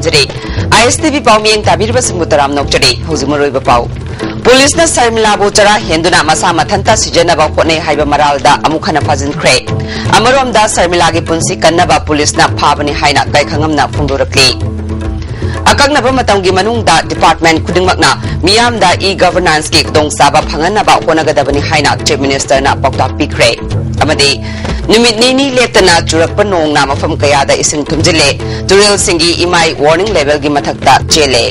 ꯇꯝꯖꯔꯦ ISTV ꯄꯥꯎꯃꯤꯌꯦꯡ ꯇꯥꯕꯤꯔꯤꯕ ꯁꯤꯡꯕꯨ ꯇꯔꯥꯝ ꯅꯣꯛꯆꯔꯤ ꯍꯧꯖꯤꯛ ꯃꯔꯨꯑꯣꯏꯕ ꯄꯥꯎ ꯄꯨꯂꯤꯁꯅ ꯁꯔꯃꯤꯂꯥꯕꯨ ꯆꯔꯥ ꯍꯦꯟꯗꯨꯅ ꯃꯁꯥ ꯃꯊꯟꯇ ꯁꯤꯖꯤꯟꯅꯕ ꯍꯣꯠꯅꯩ ꯍꯥꯏꯕ ꯃꯔꯥꯜꯗ ꯑꯃꯨꯛ ꯍꯟꯅ ꯐꯥꯖꯤꯟꯈ꯭ꯔꯦ ꯑꯃꯔꯣꯝꯗ ꯁꯔꯃꯤꯂꯥꯒꯤ ꯄꯨꯟꯁꯤ ꯀꯟꯅꯕ ꯄꯨꯂꯤꯁꯅ ꯐꯥꯕꯅꯤ ꯍꯥꯏꯅ ꯒꯥꯏꯈꯪꯉꯝꯅ ꯐꯣꯡꯗꯣꯔꯛꯂꯤ ꯑꯀꯛꯅꯕ ꯃꯇꯝꯒꯤ ꯃꯅꯨꯡꯗ ꯗꯤꯄꯥꯔꯠꯃꯦꯟꯠ ꯈꯨꯗꯤꯡꯃꯛꯅ ꯃꯤꯌꯥꯝꯗ ꯏ-ꯒꯚꯔꯅꯥꯟꯁ ꯒꯤ ꯈꯨꯗꯣꯡꯆꯥꯕ ꯐꯪꯍꯟꯅꯕ ꯍꯣꯠꯅꯒꯗꯕꯅꯤ ꯍꯥꯏꯅ ꯆꯤꯐ ꯃꯤꯅꯤꯁꯇꯔꯅ ꯄꯥꯎꯇꯥꯛ ꯄꯤꯈ꯭ꯔꯦ ꯑꯃꯗꯤ ꯅꯨꯃꯤꯠ ꯅꯤꯅꯤ ꯂꯦꯞꯇꯅ ꯆꯨꯔꯛꯄ ꯅꯣꯡꯅ ꯃꯐꯝ ꯀꯌꯥꯗ ꯏꯁꯤꯡ ꯊꯨꯝꯖꯤꯜꯂꯦ ꯇꯨꯔꯦꯜꯁꯤꯡꯒꯤ ꯏꯃꯥꯏ ꯋꯥꯔꯅꯤꯡ ꯂꯦꯚꯦꯜꯒꯤ ꯃꯊꯛꯇ ꯆꯦꯜꯂꯦ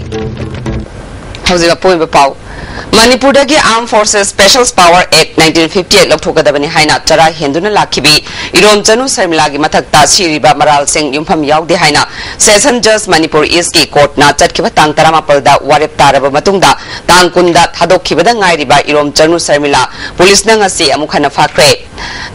ꯍꯧꯖꯤꯛ ꯑꯄꯣꯏꯕ ꯄꯥꯎ Manipuri Armed Forces Special Power Act 1958 लौथोकदबनी हाइना चरा हेंदुना लाखिबी इरोम चनु सरमिलागी मथक्ता सिरिबा मराल सिंह युमफम यावदे हाइना सेशन जज मणिपुर ईस्ट की कोर्ट ना चटखिबा तांग 38 दा वारेप तारबा मतुंगदा तांग 10 दा थादोखिबदा ngairiba इरोम चनु सरमिला पुलिस ना ngasi अमुखना फाख्रे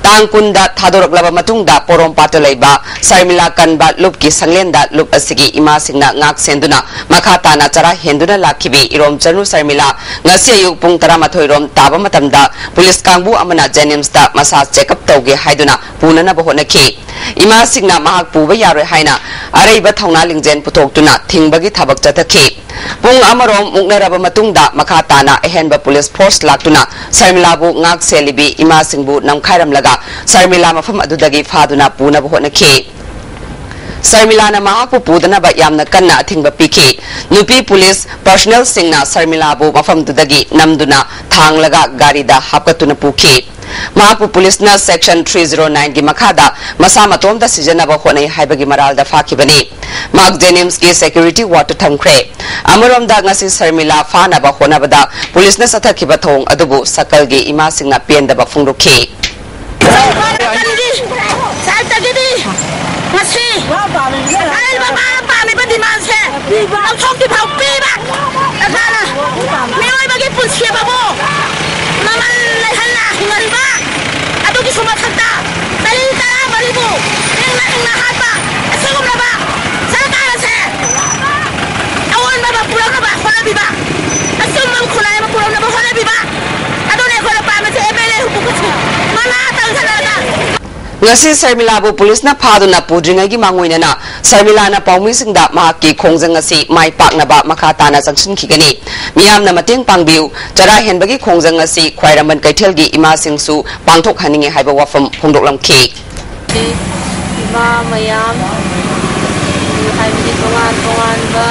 तांग 10 दा थादोरकलबा मतुंगदा पोरोम पाटा लैबा सरमिला कनबा लुप की संगलेंदा लुप असिगी इमा सिंगना ngak सेंदुना मखा ताना चरा हेंदुना लाखिबी इरोम चनु सरमिला ngasi ayuk pung 13 rom taba matamda police kangbu amana Jennings-da masa check-up tauge haiduna punana bahonaki ima singna mahak puba yaroi haina areiba thauna lingjen putoktuna thingbagi thabak chathaki pung amarom muknaraba matungda makhatana ehenba police force laktuna sarmilabu ngak selibi ima singbu namkhairamlaga sarmila mafam adudagi phaduna puna bahonaki Sarmilana mahapu pudana ba yamna kanna athingba piki nupi police personnel singna Sarmilabu mafam dudagi namduna thanglaga garida hapkatuna puki mahapu police na section 309 gi makhada masa matomda sijanaba honai haibagi maralda fakibani Mark Jennings ki security water thamkhre amoromda ngasi Sarmila fana ba honabada police na sathakhiba thong adubu sakal gi ima singna pendaba phungruki Masih, ay bapak kami beriman sih, langsung dipaupi bak, karena mewah bagi polisi babu, nama lehan lah ngari bak, aduh di semua kata, dari tanah baribu, yang apa, sebelum apa, saya kaya sih, awan bapak pulang apa, mana bibak, asal mau kulai bapak pulang apa, mana bibak, aduh ni kalau pak macam MLA hukum mana tahu saya ngasi Sarmilabu police na phaduna pudringagi mangoinana Sarmilana paumingda mahaki khongjang asi mai paknaba makhatana jangsin khigani miyamna mateng pangbiu chara henbagi khongjang asi khwairaman kaithelgi ima singsu pangthok haninge haiba wafam phongdoklamki ima mayam haibidi tongan ba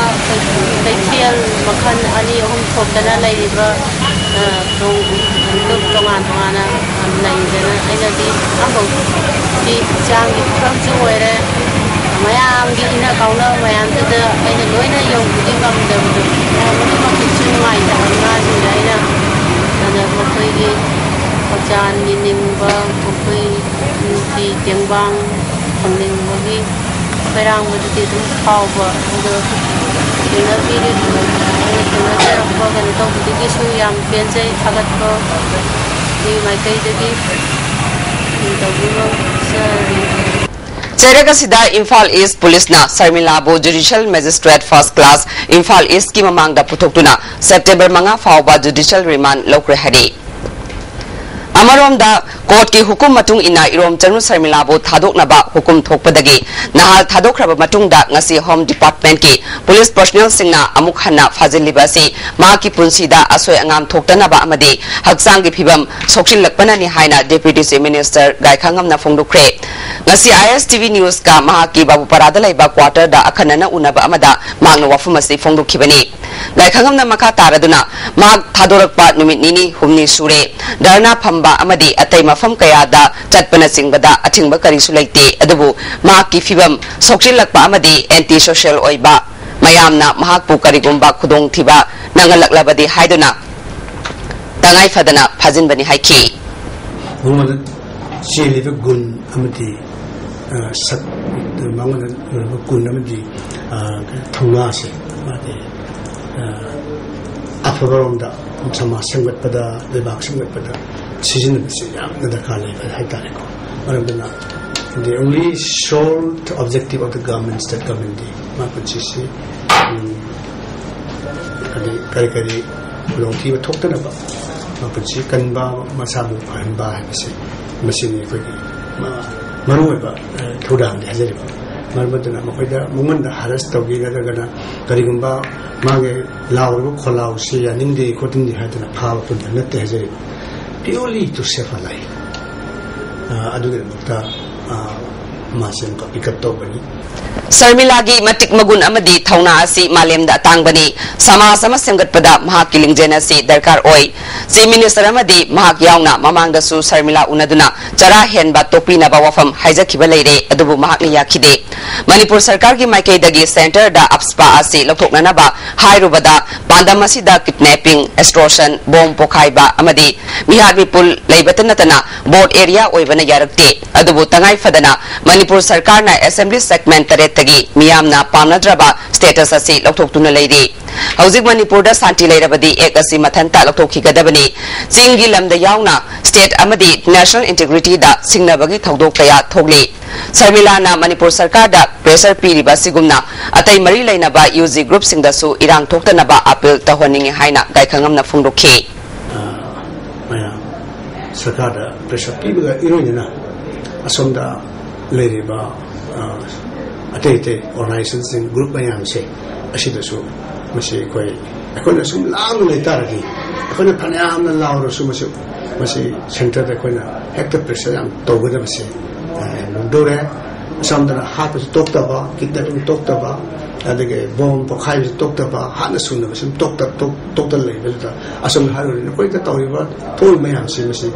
kaithel makhan ani ahum thokdana laiba tongan laidana aina di ambo di jangi khamju oire mayam gi ina kauna mayam da aina loina yong di ngam da du ma kichu mai da na ji aina ana mokoi gi pajan ni nimba mokoi ti tengbang pangning gi perang mu di du khawba do ina bi ri ai tuna ja ko gan to di su yam penjai thagat ko di mai kai de di Cherakasida Imphal East Police na Sarmilabu Judicial Magistrate First Class Imphal East ki mamangda putoktuna September manga fawba judicial remand lokre hari Amaromda court ki hukum matung ina irom chanu Sarmilabu thadoknaba hukum thokpadagi nahal thadokraba matungda ngasi home department ki police personnel singna amuk hanna fazilibasi ma ki punsida asoi angam thoktanaba amadi haksang gi phibam soksin lakpanani haina deputy chief minister gaikhangamna phongdukre ngasi ISTV news ka ma ki babu parada laiba quarter da akhanana unaba amada mangna wafumasi phongdukhibani gaikhangamna makha taraduna ma thadorakpa numit nini humni sure darna phamba amadi atai mafam kayada chatpana singbada athingba karisu laite adubu ma ki phibam soksin lakpa amadi anti social oiba mayamna mahakpu karigumba khudong thiba nangalak haiduna tangai fadana phajinbani haiki Mungkin sih gun amati sat mangan gun amati thungasi mati afabaronda sama senggat pada lebak senggat pada season itu yang nadakali pada haitareko. Maramdana the only sole objective of the government state government di makan sisi kari longti betul tak apa makan sisi kanba masamu kanba sih mesin ini pergi maru apa thudang dia jadi मरमदना मखोइदा मुमनदा हरस तौगी नदगना करिगुंबा मागे लावरबो खोलाव से यानिंगदे खोटिंगदे हादना फाव पुन नते हजरे purely to save a life aduge mukta masen ka pick up to bani Sarmilagi matik magun amadi thauna asi malemda tangbani samas ama semgatpada mahak kilingjena si darkar oi si minister amadi mahak yauna mamangda su Sarmila unaduna chara henba topina ba wafam haijakhiba leire adubu mahak ni yakhide Manipur sarkar gi maikai dagi center da apspa asi lothoknana ba hairubada pandam asida kidnapping extortion bomb pokhaiba amadi mihar mipul leibatanatana board area oibana yarakte adubu tangai fadana Manipur sarkar na assembly segment tagi miyamna pamnadraba status asi lokthokuna leiri hauzik Manipur da santi leirabadi ek asi mathanta loktokhigadabani chingi lamda yauna state amadi national integrity da singnabagi thodok kaya thogli Sarmila na Manipur sarkar da pressure piriba sigumna atai mari leinaba UG group singda su irang thoktanaba appeal tahwaningi haina gaikhangamna phungdokhi maya sarkar da pressure piriba iroina asomda leiriba atete organizations in group mayam se ashida su masi koi akona sum lang le taragi akona phanam na lauro su masi center da koi na hector pressure am togada masi dore samdana hat tokta ba kidnapping tokta ba adage bomb pokhai tokta ba hana sunna masi tokta le belta asam haru ne koi ta tawi ba tol mayam se masi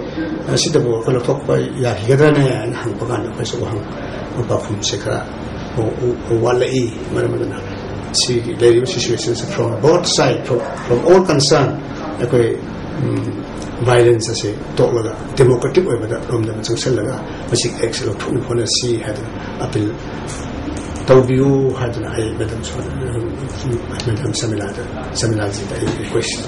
sida bo kola thokpa ya higada ne hang pagan ko so hang ba khum se kara walai maramadana see the situations from both sides from all concerned okay violence as a tolaga democratic way but from the selaga basic excellent for the see had appeal tawbiu had I madam seminar question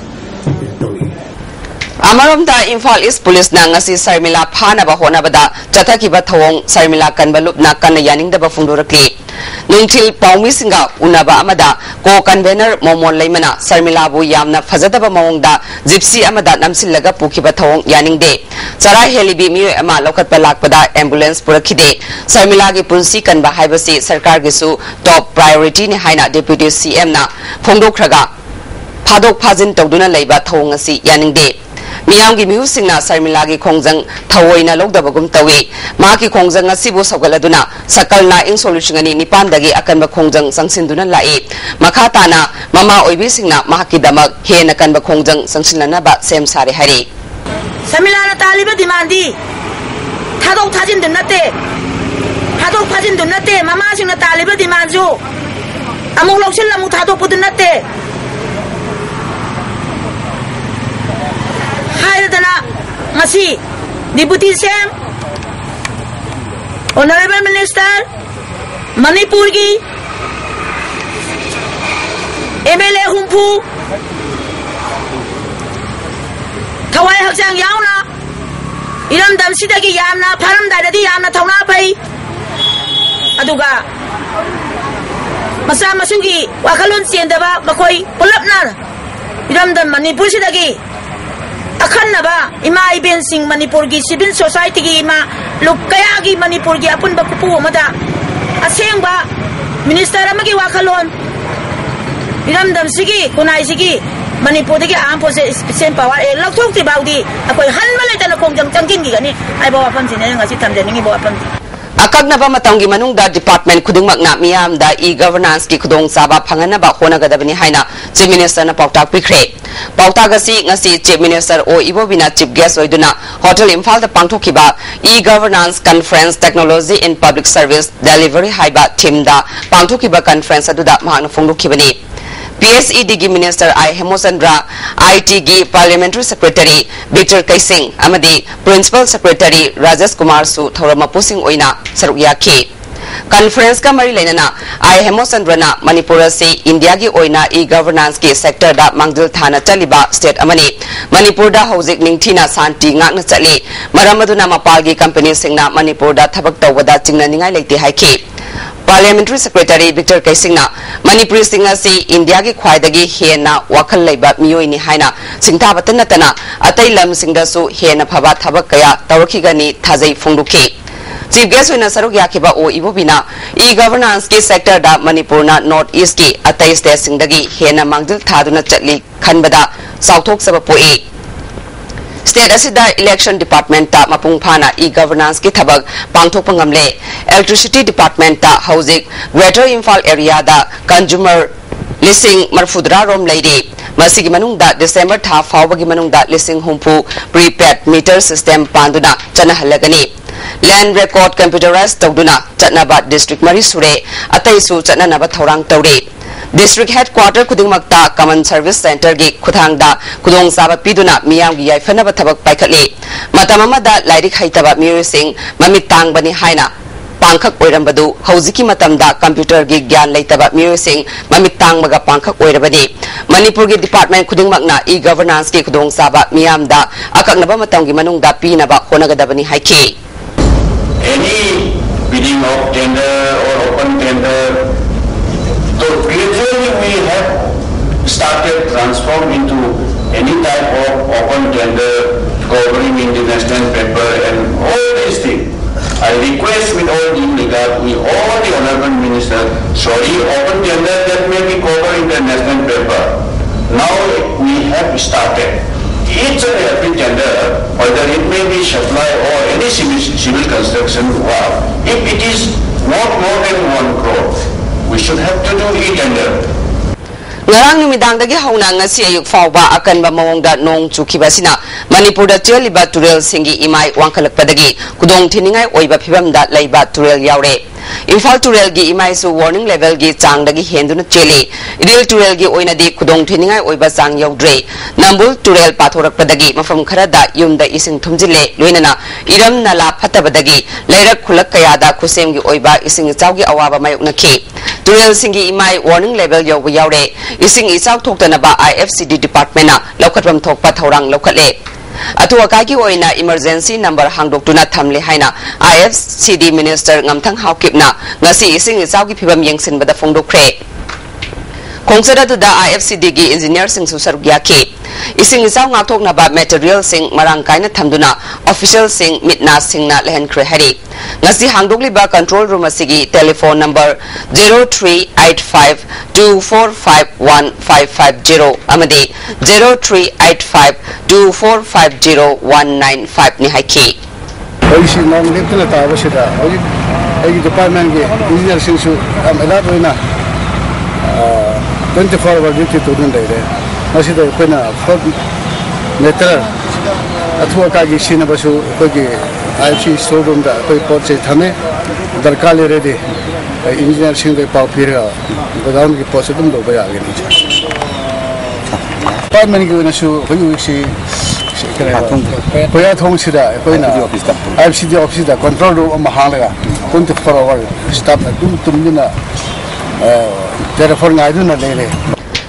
Amaromda Imphal East Police na ngasi Sarmila phana ba hona bada chathakiba thawong Sarmila kanbalup na kan yaningda ba phungdorakli nungthil pawmi singa unaba amada ko convener momon leimana Sarmila bu yamna fajadaba mawongda gypsy amada namsillaga pukhiba thawong yaningde chara helibi mi ama lokatpa lakpada ambulance purakhide Sarmila gi punsi kanba haibasi sarkar gi su top priority ni haina deputy CM na phungdokhraga phadok phajin tawduna leiba thawong asi yaningde Miyamgi miusingna Sarmila gi khongjang thawoina lokdabagum tawi maki khongjang asibu sawgaladuna sakalna ing solution ani nipandagi akanba khongjang sangsinduna lai makhatana mama oibi singna mahaki damak hena kanba khongjang sangsinna ba sem sare hari Sarmila na taliba dimandi thadok thajin dunate thadok phajin dunate mama singna taliba dimanju amuk loksin lamu thadok pudunate Masi Deputy Sam Honorable Minister Manipur gi MLA Humpu Thawai Hakjang yauna Iram damsidagi yamna pharam daidadi yamna thawna pai aduga masa masugi wakalun siendaba bakoi pulapna iram dam Manipur sidagi akhanaba ima iben sing Manipur gi civil society gi ima lukaya gi Manipur gi apun bapu amada asengba minister amagi wakalon iram dam sigi kunai sigi Manipur dagi am pose special power e lokthok ti baudi akoi hanma leitana kongjang changkin gi gani ai bawa pam sine ngasi tamde ningi bawa pam Akagnaba matanggi manungda department khudungmakna miyamda e-governance ki khudong saba phanganaba honagadabani haina chief minister na pautak pikre pautagasi ngasi chief minister o ibobina chief guest oiduna hotel Imphal da pangthokiba e-governance conference technology in public service delivery haiba team da pangthokiba conference aduda mahakna phongdokhibani PSED gi minister I Hemosandra IT gi parliamentary secretary Victor Kaising amadi principal secretary Rajesh Kumar su thorama pusing oina saruk yakhi conference ka mari lainana I Hemosandra na Manipur se India gi oina e-governance ki sector da mangdil thana chaliba state amani Manipur da hojik ningthina santi ngakna chali maramaduna mapal gi company singna Manipur da thabak tawada chingna ningai leite haiki Parliamentary Secretary Victor Kaisingna Manipuri singa si India gi khwaidagi hena wakhal leiba miyoi ni haina singtha batanatana atai lam singda su hena phaba thabak kaya tawkhigani thajai phungdukhi Chief guest wina saruk yakiba o ibobina e-governance ki sector da Manipur na North East ki atai state singdagi hena mangdil thaduna chatli khanbada sauthok saba poe State asida election department ta mapung phana e-governance ki thabak pangthok pangamle electricity department ta housing Greater Imphal area da consumer listing marfudra rom lady masigi manungda December tha fawbagi manungda listing humpu prepaid meter system panduna chana halagani land record computerized tawduna chatnaba district mari sure atai su chatnanaba thorang tawre district headquarter kudingmakta common service center gi khuthangda kudong saba piduna miyam gi yaifanaba thabak paikhatli matamamada lairik haitaba miyoising mamit tangbani haina pangkhak oirambadu haujiki matamda computer gi gyan leitaba miyoising mamit tangmaga pangkhak oirabani Manipur gi department kudingmakna e-governance gi kudong saba miyamda akaknaba matamgi manungda pinaba honagadabani haiki any bidding of tender or open tender. So gradually we have started transform into any type of open tender covering in the national paper and all these things. I request with all due regard with all the honorable minister, sorry, open tender that may be covered in the national paper. Now we have started. Each and every tender, whether it may be supply or any civil construction work, if it is not more than 1 crore, we should have to do e-tender. Ngarang numidangdagi hauna ngasi ayuk fawba akanba mawongda nong chukibasina Manipurda cheliba turel singi imai wangkhalakpadagi kudong thiningai oiba phibamda leiba turel yaure Imphal turel gi imai su warning level gi changdagi henduna chele idil turel gi oinadi kudong thiningai oiba chang yaudre Nambul turel pathorakpadagi mafam kharada yumda ising thumjile loinana iram nala phatabadagi leirak khulak kayada khusem gi oiba ising chawgi awaba mayuknakhi turel singi imai warning level yoba yaure ising isau thoktanaba IFCD department na lokhatram thokpa thorang lokhale atu akagi oina emergency number hangdoktuna thamle haina IFCD minister ngamthang haukipna ngasi ising isau gi phibam yengsinbada phongdokre Kongsada da IFCD gi engineer sing susar gyake ising isau ngathoknaba material sing marang kaina thamduna official sing mitna singna lehen kre hari ngasi hangdogliba control room asigi telephone number 0385245150 amadi 0385245019 ni haiki Polisi nong leptana ta wasida ai department ge engineer sing su amela roina 24 hour duty to dun dai masida koina for meter athwa ka gi sina basu ko gi IFC showroom da koi porche thame darkar le re engineer sing ge pau phira godown gi porche dum do ba ya ge ni department gi na su ko gi si Koya thong sida koina IFCD office da control room ma halaga 24 hour staff dum tumdina telephone ngai duna lele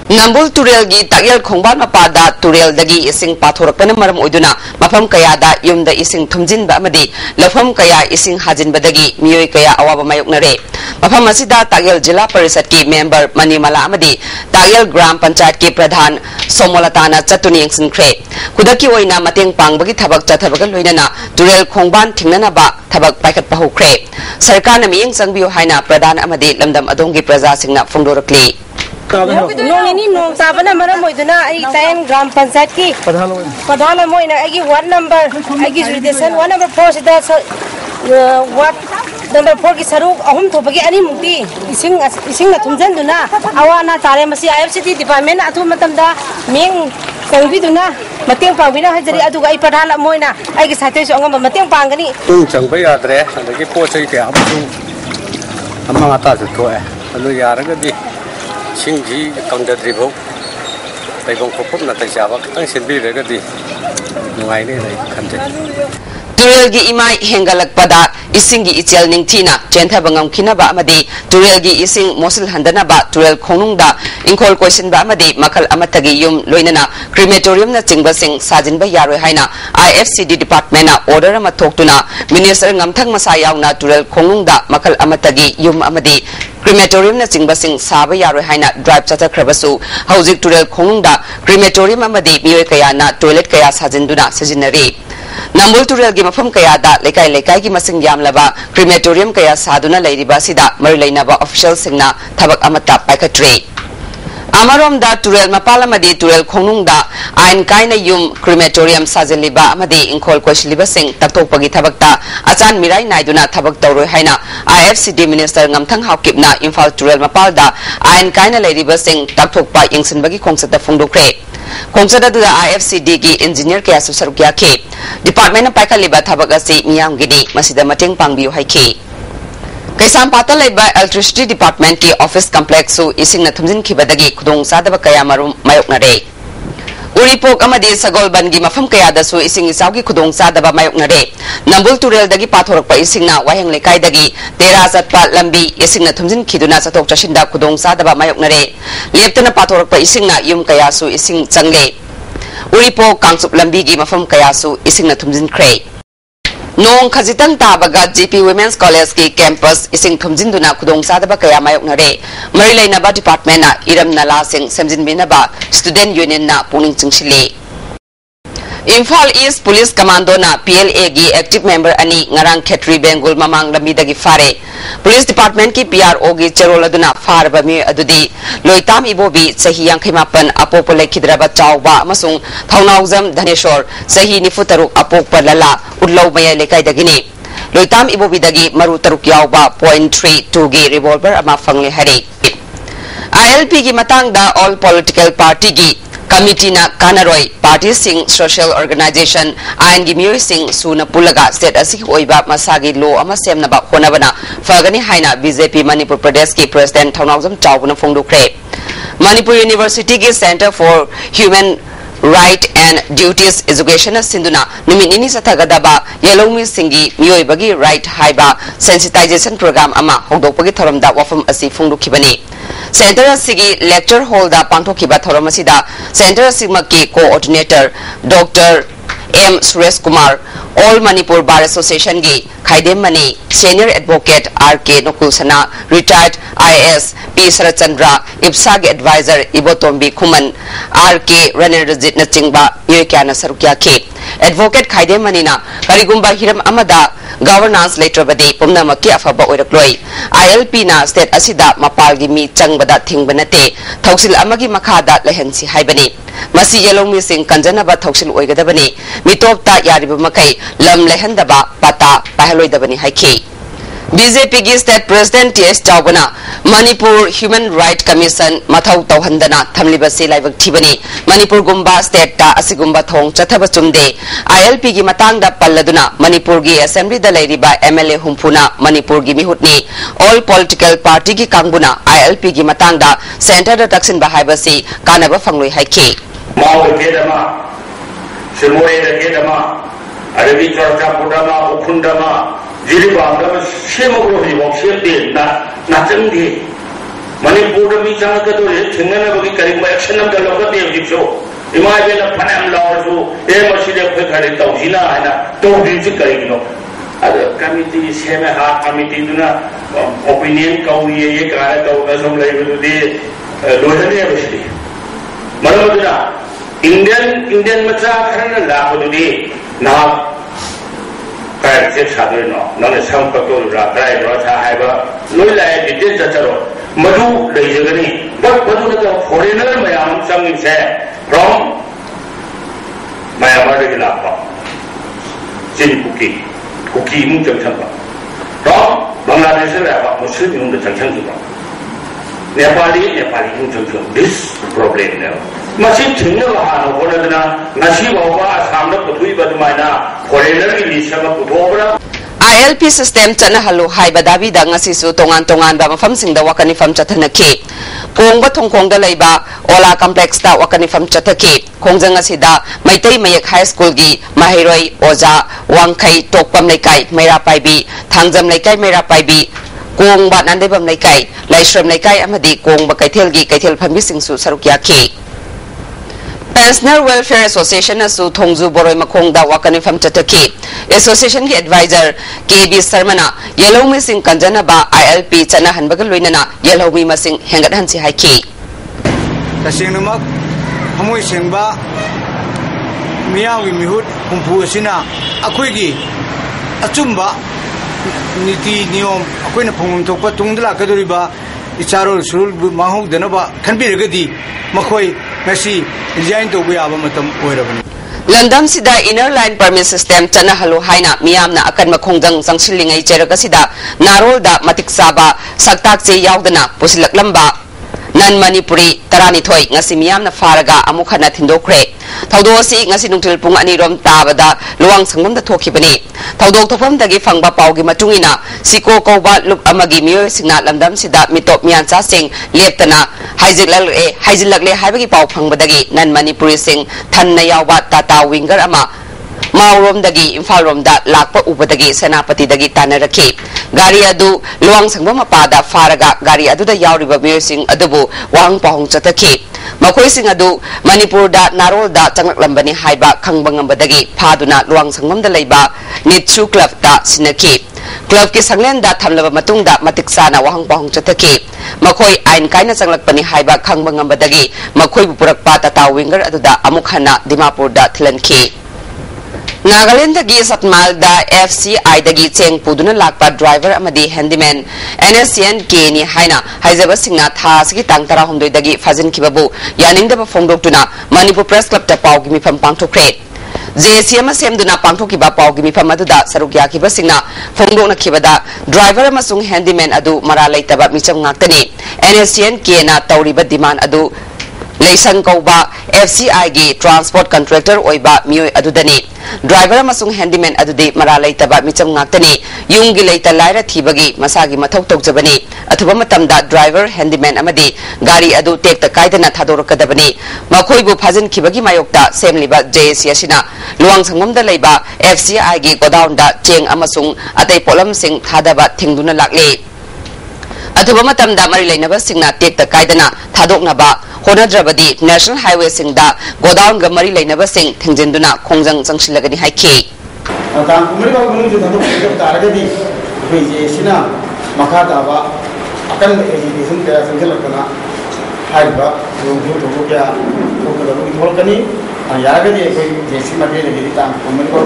Nambul turel gi tagyal khongban mapada turel dagi ising pathorakpana maram oiduna mafam kaya da yumda ising thumjinba amadi lafam kaya ising hajinbadagi miyoi kaya awaba mayoknare mafam asida tagyal jila parisad ki member manimala amadi tagyal gram panchayat ki pradhan somolatana chatuni yengsinkre kudaki oina mateng pangbagi thabak chathabaga loinana turel khongban thingnana ba thabak paikat pahukre sarkar na miyeng sangbiyo haina pradhan amadi lamdam adongi praja singna phongdorakli nong ini nong sabana mana mo iduna ai tayan gram panchayat ki padhala mo ina ai ward number ai jurisdiction ward number 4 sida ward number 4 ki saruk ahum thopagi ani mukti ising na thumjan duna awana tare masi IFCD department athu matamda meng sangbi duna mateng pangbina hajari aduga ai padhala mo ina ai ki sathe so ngam mateng pangani tung changba yadre adagi pochai ke amu amma ata se to alu yaraga di Singji kangdadribok taibong kopop na taisaba katang silbi regadi nungai ne dai khante turel gi imai hengalakpada ising gi ichel ningthina chentha bangam khinaba amadi turel gi ising mosil handana ba turel khonungda ingkhol question ba amadi makal amatagi yum loinana crematorium na chingba sing sajin ba yaroi haina IFCD department na order ama thoktuna minister ngamthang masa yauna turel khonungda makal amatagi yum amadi crematorium na chingbasing saba yaroi haina drive chachakhrabasu hauzik turel khonungda crematorium amadi miyoi kaya na toilet kaya sajinduna sajinari Nambul turel gi mafam kaya da lekai lekai gi masing yamlaba crematorium kaya saduna leiriba sida marilainaba official singna thabak amata paikatre Amarom da turel mapalamadi turel khonungda ain kaina yum crematorium sajeliba amadi inkol kwashliba sing taktokpagi thabakta achan mirai naiduna thabak tawroi haina IFCD minister ngamthang hawkipna Imphal turel mapalda ain kaina leiriba sing taktokpa yingsinbagi khongsata phungdokre khongsada da IFCD gi engineer kya su sarukya ke department na paikaliba thabak asi miyam gidi masida mateng pangbiu haike Kaisam Patal by Electricity Department ki office complex su ising na thumjin khibadagi khudong sadaba kaya marum mayok na re Uripok amadi sagol bangi mafam kaya da su ising isaw ki khudong sadaba mayok na re Nambul turel dagi pathorak pa ising na waheng lekay dagi tera satpa lambi ising na thumjin khiduna sa tok chashinda khudong sadaba mayok na re lepta na pathorak pa ising na yum kaya su ising changle Uripok kangsup lambi gi mafam kaya su ising na thumjin kre Nong khajitang tabaga GP Women's College ki campus ising thumjinduna khudong sadaba kaya mayok na re marilainaba department na iram nala sing semjinbinaba student union na puning chingshili Imphal East Police Commando na PLA gi active member ani ngarang Khetri Bengal mamang lamidagi fare Police Department ki PRO gi cheroladuna farba mi adudi loitam ibobi sahi yangkhaimapan apopole khidraba chawba amasung thaunaujam dhaneshwar sahi nifutaruk apokpa lala udlau maya lekai dagini loitam ibobi dagi maru taruk yawba .32 gi revolver ama fangle hari ILP gi matangda all political party gi Committee na Kanaroi Party Sing Social Organization Ain gi miyoi sing suna pulaga state asik oiba masagi law ama semnaba honabana fagani haina BJP Manipur Pradesh ki President Thaunawjam Chawbuna phongdokre Manipur University ki Center for Human Right and Duties Education Sinduna Numinini Satagadaba Yellow Singi Miyoi Bagi Right Haiba Sensitization Program Ama Hogdokpagi Thoramda Wafam Asi Phongdokibani Center Sigi Lecture Hall da Pangthokiba Thoramasida Center Sigmaki Coordinator Dr. M. Suresh Kumar All Manipur Bar Association gi Khaidem Mani Senior Advocate R.K. Nokulsana Retired IAS P. Sarachandra IPSAG Advisor Ibotombi Kuman R.K. Ranirajit Nachingba Yoykyana Sarukya Ke Advocate Khaidem Mani na Karigumba Hiram Amada Governance later badi Pumnamaki Afaba Oirakloi ILP na State Asida Mapalgi Mi Changbada Thingbanate Thausil Amagi Makada Lehensi Haibani Masi Yellow Missing Kanjanaba Thausil Oigadabani Mitopta Yaribu Makai Lam Lehendaba Pata Pahaloi Dabani Haiki BJP gi State President T.S. Chawbana Manipur Human Right Commission Mathau Tauhandana Thamliba se laibak thibani Manipur gumba state ta asigumba thong chathaba chumde ILP gi matangda palladuna Manipur gi Assembly da leiriba MLA humpuna Manipur gi mihutni all political party gi kangbuna ILP gi matangda center da taksin bahaibasi kanaba fangloi haiki Mau kedama Semoy da kedama Arabi charcha pudama ukundama Jiri bangga sema grohi wong sebe na changdi Manipur da mi changa ka dole thingana bagi karim ba action nam dalo ka te jipso imai be na phanam law so e masile khoi khare tawjina haina tawjin chi kari no ada committee sema ha committee duna opinion kau ye kara taw na som lai bu de lohane abshi maraduna Indian macha kharana la bu de na Kaya cek satu ini, nana sampai tu rakyat rasa haba, loi lagi detail jatuh, madu dari jaga ni, madu itu foreigner mayam sangin saya, from Myanmar lagi lapar, jadi kuki mungkin cakap, from Bangladesh lapar, Muslim mungkin cakap juga, Nepali mungkin cakap, this problem ni. Masih tinggal bahan orang itu nasi bawa sambil putui batu mana foreigner ini sama putua. ILP system chana halu hai badabi da ngasi su tongan ba mafam singda wakani fam chathana ke kongba thongkong da leiba ola complex da wakani fam chathake kongjang asida maitai mayak high school gi mahiroi oja wangkai tokpam leikai meira paibi thangjam leikai meira paibi kongba nandebam leikai laishram leikai amadi kongba kaithel gi kaithel phambi singsu sarukya ke Pensioner Welfare Association asu Thongju Boroi Makhongda wakani fam chataki. Association ki advisor KB Sarmana yellow missing kanjana ba ILP chana hanbagal loinana yellow mi masing hengat hansi haiki. Tasing namak hamoi sengba miyawi mihut kumpu asina akoi gi achumba niti niyom akoi na phongum thokpa tungdala kaduriba icharol surul mahong denaba khanbiragadi makhoi ngasi resign to yaba matam oirabani Landam sida inner line permit system chana halu haina miyamna akan makhongdang sangsilingai cheraga sida narol da matiksaba saktak che yaudana pusilak lamba nan Manipuri tarani thoi ngasi miyamna faraga amukhana thindokre thaudo si ngasi nungtil pung ani rom tabada luang sangmam da thokibani thaudok thofam dagi fangba paugi matungina siko koba lup amagi miyo singna landam sida mitop mian cha sing leptana haijilakle haibagi pau fangbadagi nan Manipuri sing thanna yawba tata winger ama Maurom dagi Imphal rom da lakpa ubadagi senapati dagi tanaraki gari adu luang sangba mapada faraga gari adu da yauriba miyo sing adubu wang pahong chataki Makoi sing adu Manipur da narol da changlak lambani haiba khangbangam badagi phaduna luang sangmam da leiba Nitchu Club da sinaki Club ki sanglen da thamlaba matung da matiksana wahang pahong chataki Makoi ain kaina changlak pani haiba khangbangam badagi makoi bupurak pa tata winger adu da amukhana Dimapur da thilanki Nagaland dagi Satmal da FCI dagi cheng puduna lakpa driver amadi handyman NSN ke ni haina haijaba singna tha sigi tang tara homdoi dagi fazin kibabu yaning da phongdok tuna Manipur Press Club ta pawgi mi pham pangthokre JCM semduna pangthoki ba pawgi mi pham aduda sarukya kiba singna phongdok na kibada driver amasung handyman adu mara leitaba micham ngaktani NSN ke na tawriba demand adu Leisang Kauba FCI gi transport contractor oiba mioi adudani driver amasung handyman adude maralai taba micham ngaktani yunggi leita laira thibagi masagi mathok tokjabani athuba matamda driver handyman amadi gari adu tekta kaidana thadorokadabani makhoibu phajin khibagi mayokta semliba JSC asina luang sangmamda leiba FCI gi godown da cheng amasung atai polam sing thadaba thingduna lakle athuba matamda mari leinaba singna tekta kaidana thadoknaba Honadrabadi National Highway Singda Godown Gamari Lainaba Sing Tingjinduna Kongjang Zangshilagani Haiki. Kumariba Gunu to Taragadi, Sina, Makataba, Akan education, Sankalakana, Haiba, Tokia, Volcani, and Yagadi, Jessima Gita, Kumariba,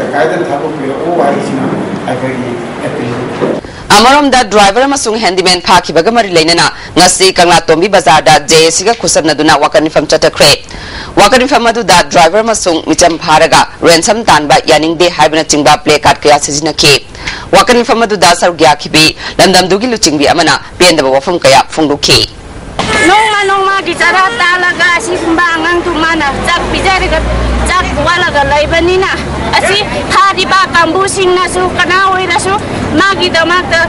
Kaidan Tapu, I agree. Amarom da driver amasung handyman phaki bagamari leinana ngasi kangla tombi bazar da JSC ga khusabna duna wakani fam chatakre wakani fam adu da driver amasung micham pharaga ransom tanba yaning de haibna chingba play card kya sijina ke wakani fam adu da sargya khibi landam dugi luchingbi amana pendaba wafam kaya phongduki nongma ki chara talaga si bangang tumana chak bijariga chak walaga laibanina asi thariba kambu singna su kana oirasu magi damakta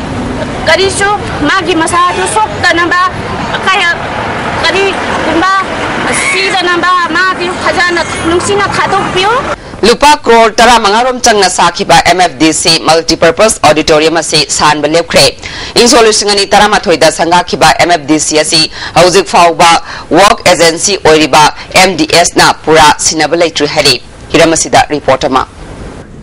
karisu magi masatu sokta namba kaya kari kumba sida namba magi khajana nungsina thadokpio Lupa crore tara mangarom changna sakiba MFDC multipurpose auditorium ase san belekre insolusingani tara mathoida sanga kiba MFDC asi hauzik fauba work agency oiriba MDS na pura sinabalai hari hiramasida reporter ma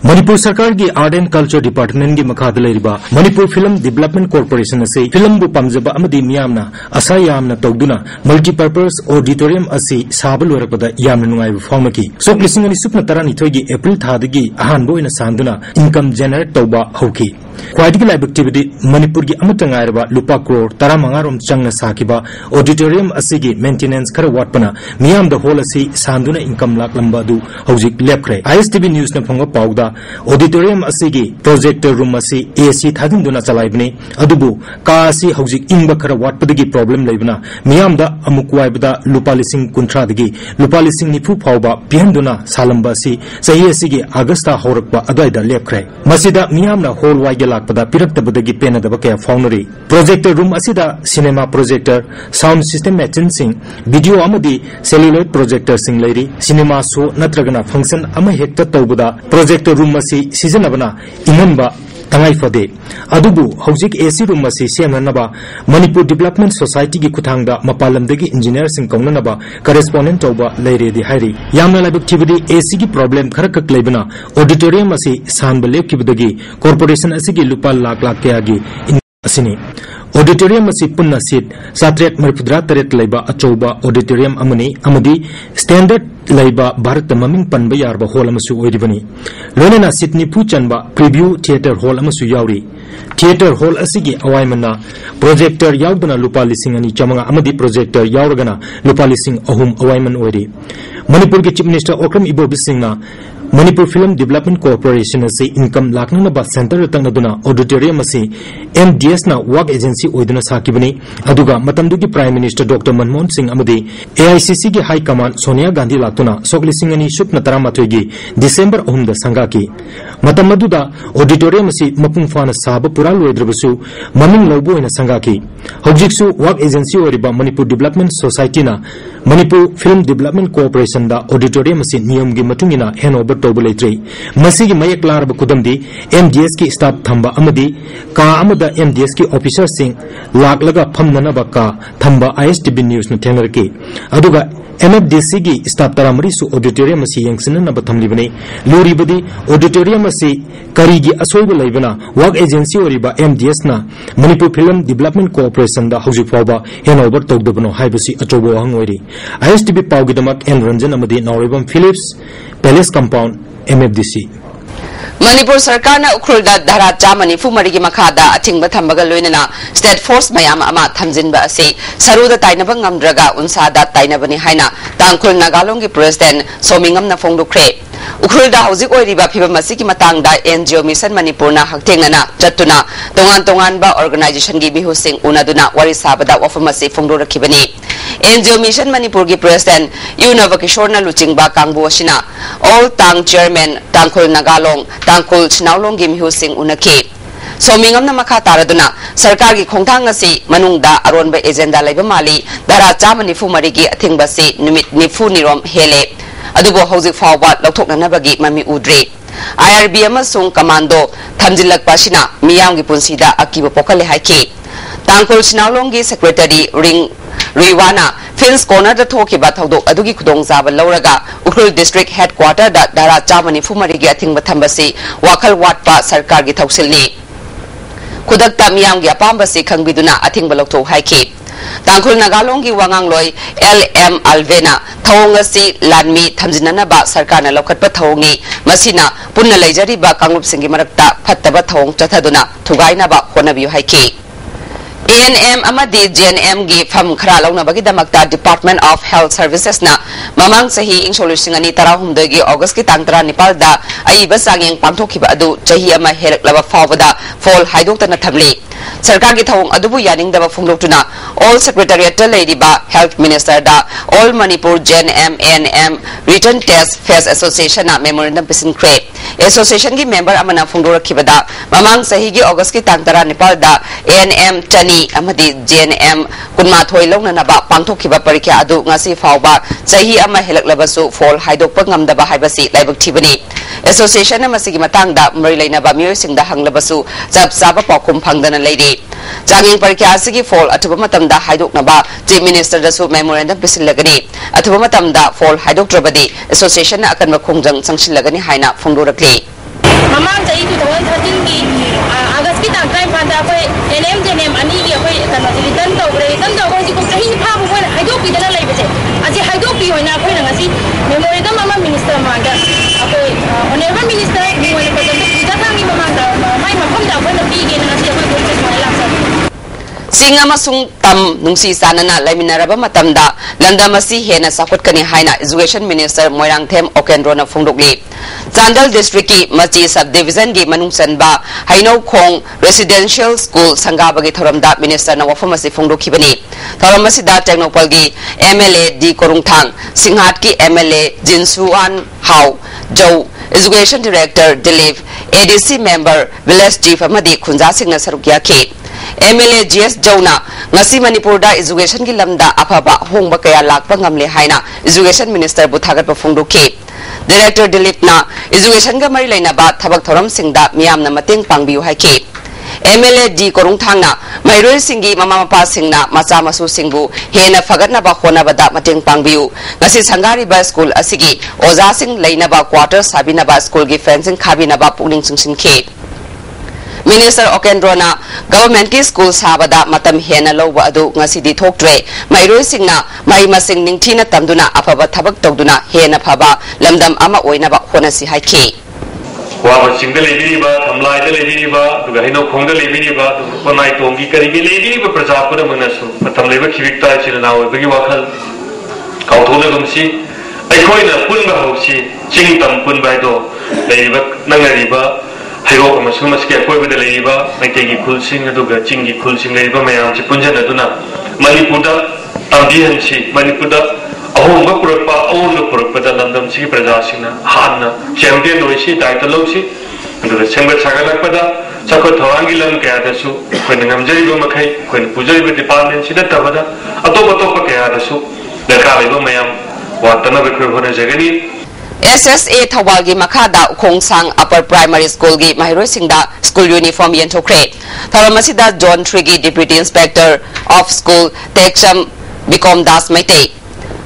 Manipur Sarkar की art and culture department की मखाद लेरिबा Manipur film development corporation से film बु पमजबा अमदी मियामना असा यामना तौदुना multipurpose auditorium असि साबल वरपदा यामना नुंगाइब फाउमकी सोक लिसिंग अनि सुपना तरानी थोगी अप्रैल थादगी अहानबो इन सांदुना income generate तौबा हौकी ख्वाइदगी लाइब activity Manipur की अमतंगायरबा लुपा करोड़ तरा मंगारोम चंगना साकिबा ऑडिटोरियम असिगी मेंटेनेंस खर वाटपना मियाम द होल असि सांदुना इनकम लाकलंबा दु हौजिक लेपख्रे ISTV न्यूज न फंग पाउदा ऑडिटोरियम असिगी प्रोजेक्टर रूम असि AC थादिंदुना चलाइबने अदुबु का असि हौजिक इंग खर वाटपदगी प्रॉब्लम लेबना मियाम द अमुकवाइबदा लुपा लिसिंग कुंथ्रादगी लुपा लिसिंग निफु फाउबा पिहंदुना सालंबा असि सही असिगी अगस्ता होरकबा अदाइदा लेपख्रे मसिदा मियामना होल वाइगे लाकपदा पिरक्तबदगी पेनदब कया फाउनरी प्रोजेक्टर रूम असिदा cinema projector sound system matching video अमदी सेल्युलॉइड प्रोजेक्टर सिंग लेरी सिनेमा शो नत्रगना फंक्शन अमा हेक्ता तौबदा प्रोजेक्टर रूम असि सिजनबना इनंबा tangai fade adubu hojik AC room asi semnanaba Manipur Development Society gi kuthangda mapalamdagi engineer sing kaungnanaba correspondent tawba leire di hairi yamna labuk tibidi AC gi problem kharakak leibana auditorium asi sanba lepkibdagi corporation asi gi lupa lakh lakh kya gi asini auditorium asi punna seat satret marpudra taret leiba achouba auditorium amadi standard leiba bharat maming panba yarba hall amasu oiribani lonena seat ni phu chanba preview theater hall amasu yauri theater hall asigi awaimana projector yaudana lupa lising ani chamanga amadi projector yauragana lupa lising ahum awaiman oiri Manipur ki chief minister Okram Ibob Singna Manipur Film Development Corporation ase income lakna ba center tangna duna auditorium ase MDS na work agency oiduna sakibani aduga matamdugi prime minister Dr Manmohan Singh amadi AICC gi high command Sonia Gandhi latuna soglisingani supna taramatoi gi December 3 da sangaki matamaduda auditorium ase mapung fana saba pura loidrabasu maming lobo ina sangaki hojiksu work agency oriba Manipur Development Society na Manipur Film Development Corporation da auditorium ase niyam gi matungina handover tawba leitre masigi mayak larba kudamdi MDS ki staff thamba amadi ka amada MDS ki officer sing laklaga phamnana ba ka thamba ISTV news na thengarki aduga MFDC gi staff taramari su auditorium asi yangsina na bathamli bane lori badi auditorium asi kari gi asoiba leibana work agency oriba MDS na Manipur Film Development Corporation da hauji fawba handover tawdabano haibasi achobo hangoiri ISTV pawgi damak N Ranjan amadi Nauribam Phillips Palace Compound MFDC Manipur Sarkar na ukrulda dhara chamani fumarigi makhada athingba thambaga loinana state force mayam ama thamjinba ase saruda tainaba ngamdraga unsada tainabani haina tangkhul nagalong gi president somingam na fongdukre ukrulda hauzik oiriba phibam asiki matangda NGO Mission Manipur na haktengnana chattuna tongan ba organization gi bihusing unaduna wari sabada wafamasi fongdorakibani NGO Mission Manipur gi president Yunavakishorna luchingba kangbu asina all tang chairman tangkhul nagalong tangkul chinaulong gi mihusing unaki somingam na makha taraduna sarkar gi khongthang asi manungda aronba agenda laiba mali dara chamani fumari gi athingba si numit nifu nirom hele adubo hauzik fawba lauthoknanabagi mami udre IRB amasung commando thamjilak pasina miyam gi punsida akiba pokale haiki tangkul chinaulong gi secretary ring Riwana Fins Corner da thoki ba thodok adugi khudong zaba lauraga Ukrul District Headquarter da dara chamani fumari gi athingba thambasi wakhal watpa sarkar gi thausilni khudakta miyam gi apambasi khangbiduna athingba lokthok haiki tangkhul nagalong gi wangangloi LM Alvena thawngasi lanmi thamjinana ba sarkar na lokhatpa thawngi masina punna leijari ba kanglup singi marakta phattaba thawng chathaduna thugaina ba honabiyu haiki ANM amadi GNM gi fam khara launa bagi damakta Department of Health Services na mamang sahi ing solusingani tarahumde gi August ki tangtara Nepal da ai basangeng pangthokiba adu chahi ama helaklaba fawada fall haidokta thamli sarkar gi thawng adubu yaning daba phungloktuna all secretariat lady ba health minister da all Manipur GNM ANM Return Test Phase Association na memorandum pisin kre association gi member amana phungdorakibada mamang sahi gi August ki tangtara Nepal da ANM chani amadi GNM kunma thoi longna naba pangthokiba parikya adu ngasi fawba chahi ama helaklabasu fall haidokpa ngamdaba haibasi laibak thibani association na masigi matangda mari lainaba miyoi singda hanglabasu jab saba pakum phangdana leidi janging parikya asigi fall atuba matamda haidoknaba chief minister dasu memorandum pisilagani atuba matamda fall haidoktrabadi association na akanba khongjang changsilagani haina phongdorakli mamang chahi 2013 gi August ki tangkai phanda koi NM JNM ani gi koi kana return to koi ji ko chahi pha bu koi haidok pi dana laibe che aji haidok pi hoina koi na ngasi memorandum mama minister manga koi honorable minister gi wali ko jam puja thangi mamang da mai mafam da koi na pi gi na ngasi koi ko chai laksa Singa masung tam nungsi sanana laiminaraba matamda landamasi hena sakutkani haina education minister Moirang Them Okendrona Phongdokli Chandal district ki Machi subdivision gi manungsanba Hainau Khong residential school sangabagi thoramda minister na wafamasi phongdokhibani thoramasi da Technopal gi MLA di Korungthang Singhat ki MLA Jinsuan Hau Jau education director Dilip ADC member village chief amadi Khunja Singna sarukya ki MLA GS Jauna ngasi Manipur da education gi lamda afaba hongba kaya lakpa ngamle haina education minister buthagat pa phongdokhi Director Dilip na education ga mari lainaba thabak thoram singda miyamna mateng pangbiu haiki. MLA D Korung Thangna Mairoi Singi Mama Mapa Singna Macha Masu Singbu Hena Fagatna ba Honabada Mateng Pangbiu Ngasi Sangari ba School Asigi Oza Sing Lainaba Quarter Sabina ba School gi fencing Kabina ba Pungling Singsin Ke Minister Okendrona Government ki School Sabada Matam Hena Lowa Adu Ngasi di Thoktre Mairoi Singna Mai Masing Ningthina Tamduna Apaba Thabak Togduna Hena Phaba Lamdam Ama Oina ba Honasi Haiki Wah, single lady ba, thamlai the lady ba, tu gahino khong the lady ba, tu panai tongi kari ki lady ba prajapura manasu, thamlai ba khivikta chila na hoy, bagi wakal kau thole gumsi, ai koi na pun ba hosi, ching tam pun ba do, lady ba nangari ba, hayo ko masu mas kya koi ba the lady ba, mai tegi khulsing adu ga chingi khulsing lady ba mayam chi punjan adu na, Manipur da ambihan si, Manipur da ahom ba purpa ahom ba purpa da landam si prajasina hanna champion hoisi daita losi adu semba sagalak pada chakot thawangi lam kya da su koi ngam jai ba makai koi pujai ba department si da tabada atop pa kya da su dakali ba mayam watana ba koi hona jagani SSA Thawalgi Makada Khongsang Upper Primary School gi Mahiroi Singda School Uniform Yenthokre Tharamasida John Trigi Deputy Inspector of School Tekcham Bikom Das Maite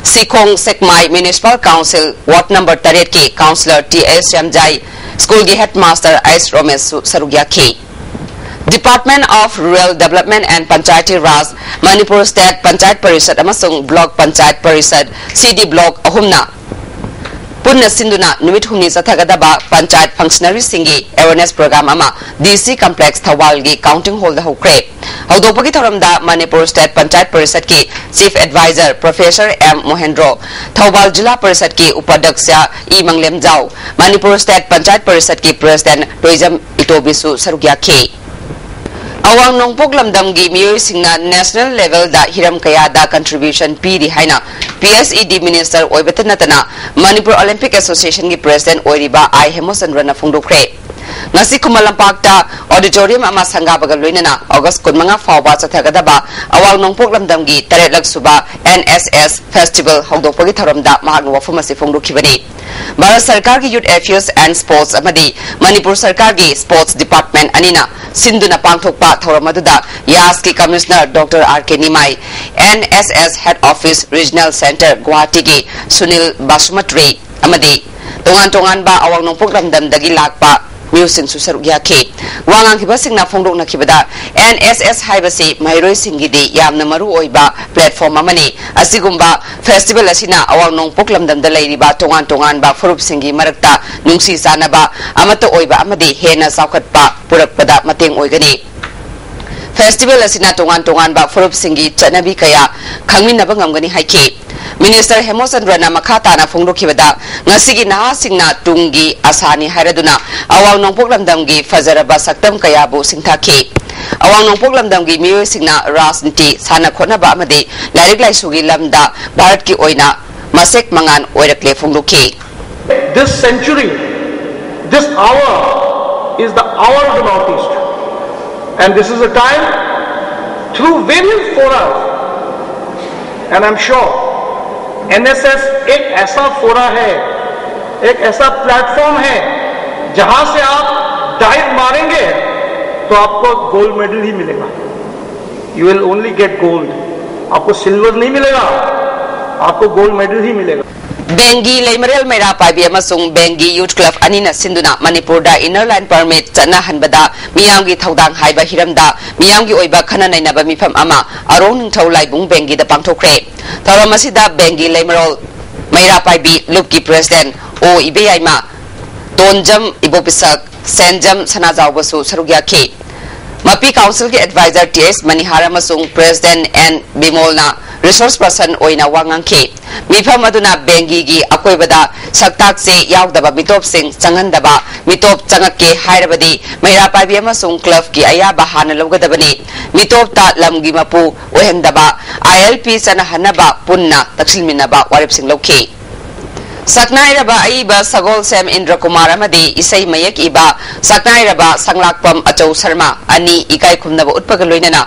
Sikhong Sekmai Municipal Council Ward Number 3 ke Councillor T.S. Shamjai School gi Headmaster Ais Romesh Sarugya ke Department of Rural Development and Panchayati Raj Manipur State Panchayat Parishad amasung Block Panchayat Parishad CD Block ahumna Punna Sinduna Numit Humni Sathagadaba Panchayat Functionary Singi Awareness Program Ama DC Complex Thawalgi Counting Hall the Hokre Haudopagi Tharamda Manipur State Panchayat Parishad ki Chief Advisor Professor M. Mohendro Thawal Jila Parishad ki Upadaksya E. Manglem Jau Manipur State Panchayat Parishad ki President Toizam Itobisu Sarugya K Awang Nongpok Lamdam gi Miyoi Singna National Level da Hiram Kaya da Contribution P. Haina PSED Minister Oibetanatana Manipur Olympic Association gi President Oiriba I. Hemosandrana Fungdokre Ngasi Kumalampakta Auditorium ama Sangabaga Luinana August Kunmanga Fawba Sathagadaba Awang Nongpok Lamdam gi Taretlak Suba NSS Festival Haudopagi Tharamda Mahagnu Wafumasi Fungdokibani Bharat Sarkar ki Youth Affairs and Sports amadi Manipur Sarkar ki Sports Department anina Sinduna Pangthokpa Thoramaduda Yas ki Commissioner Dr. R.K. Nimai NSS Head Office Regional Center Guwahati ki Sunil Basumatre amadi Tongan ba awang nongpok lamdam dagi lakpa Musin Susarugya ke Wangang kiba singna fongdok na kibada NSS haibasi Mahiroi Singidi yamna maru oiba platform amani asigumba festival asina awang nongpok lamdam da lairiba tongan ba furup singi marakta nungsi sanaba amata oiba amadi hena saukhatpa purakpada mateng oigani Festival asina tongan ba furup singi chanabi kaya khangminaba ngamgani haike Minister Hemosandrana Makata na Fongdokibada ngasigi naha singna tungi asani hairaduna awang nongpok lamdamgi fazaraba saktam kayabu singthake awang nongpok lamdamgi miyoi singna rasniti sana khonaba amade lairik laisugi lamda Bharat ki oina masek mangan oirakle Fongdoke This century, this hour is the hour of the Northeast, and this is a time through various fora, and I'm sure NSS एक ऐसा फोरा है, एक ऐसा platform है जहां से आप डाइव मारेंगे तो आपको गोल्ड मेडल ही मिलेगा. You will only get gold. आपको सिल्वर नहीं मिलेगा, आपको गोल्ड मेडल ही मिलेगा. Bengi Laimarel Mera Pabi Amasung Bengi Youth Club Anina Sinduna Manipur da Inner Line Permit Chana Hanbada Miyamgi Thaudang Haiba Hiramda Miyamgi Oiba Khana Nainaba Mifam Ama Arong Thau Laibung Bengi da Pangthokre Tharamasida Bengi Laimarel Mera Pabi Lupki President O Ibeyaima Tonjam Ibopisak Senjam Sanazau Basu Sarugya K Mapi Council ki Advisor T.S. Manihara Masung President N. Bimolna Resource Person Oina Wangang K Mifam Aduna Bengi gi Akoibada Saktak se Yaudaba Mitop Sing Changandaba Mitop Changake Hairabadi Maira Pabi Amasung Club ki Ayaba Hana Logadabani Mitop Ta Lamgi Mapu Ohendaba ILP Sana Hanaba Punna Taksilminaba Warip Sing Loke Saknairaba Aiba Sagol Sam Indra Kumar Amadi Isai Mayak Iba Saknairaba Sanglakpam Achau Sarma Ani Ikai Kumnaba Utpagaloinana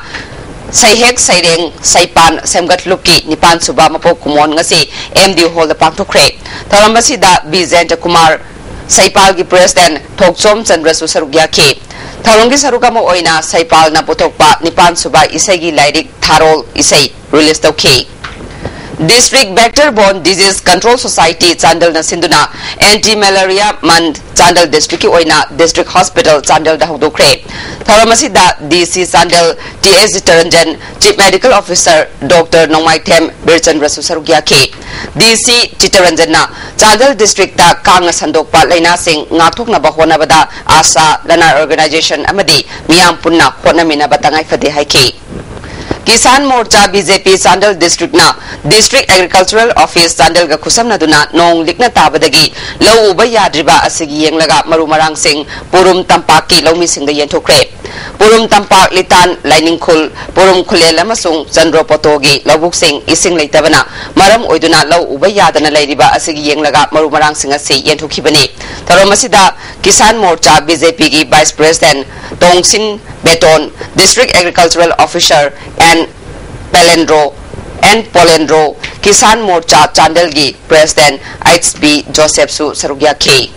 Saihek Saireng Saipan Semgat Luki Nipan Suba Mapo Kumon ngasi MD Hall the Pangtokre Tharamasi Bizenta Kumar Saipal gi President Thokchom Chandra Susarugya ke Tharongi Sarukamo Oina Saipal na Putokpa Nipan Suba Isegi Lairik Tharol Isai release ke District Vector-Borne Disease Control Society Chandal na Sinduna Anti-Malaria Month Chandal District Oina District Hospital Chandal da Hudokre Tharamasi DC Chandal TS Taranjan Chief Medical Officer Dr. Nongmaitem Birchandra Susarugya ke DC Chitaranjan na Chandal District ta Kang Sandokpa Laina Sing Ngathok na bahona bada Asa Lana Organization Amadi Miyam Punna Honamina Batangai Fade Haike Kisan Morcha BJP Sandal District na District Agricultural Office Sandal ga khusam na duna nong likna tabadagi law uba yadriba asigi yenglaga marumarang sing purum tampaki lawmi sing da yenthokre purum tampak litan lining khul purum khulel amasung chandro potogi lawbuk sing ising leitabana maram oiduna law uba yadana leiriba asigi yenglaga marumarang sing asi yenthokibani taromasida Kisan Morcha BJP gi Vice President Tongsin Beton District Agricultural Officer and Polendro Kisan Morcha Chandalgi President HB Joseph Su Sarugya K.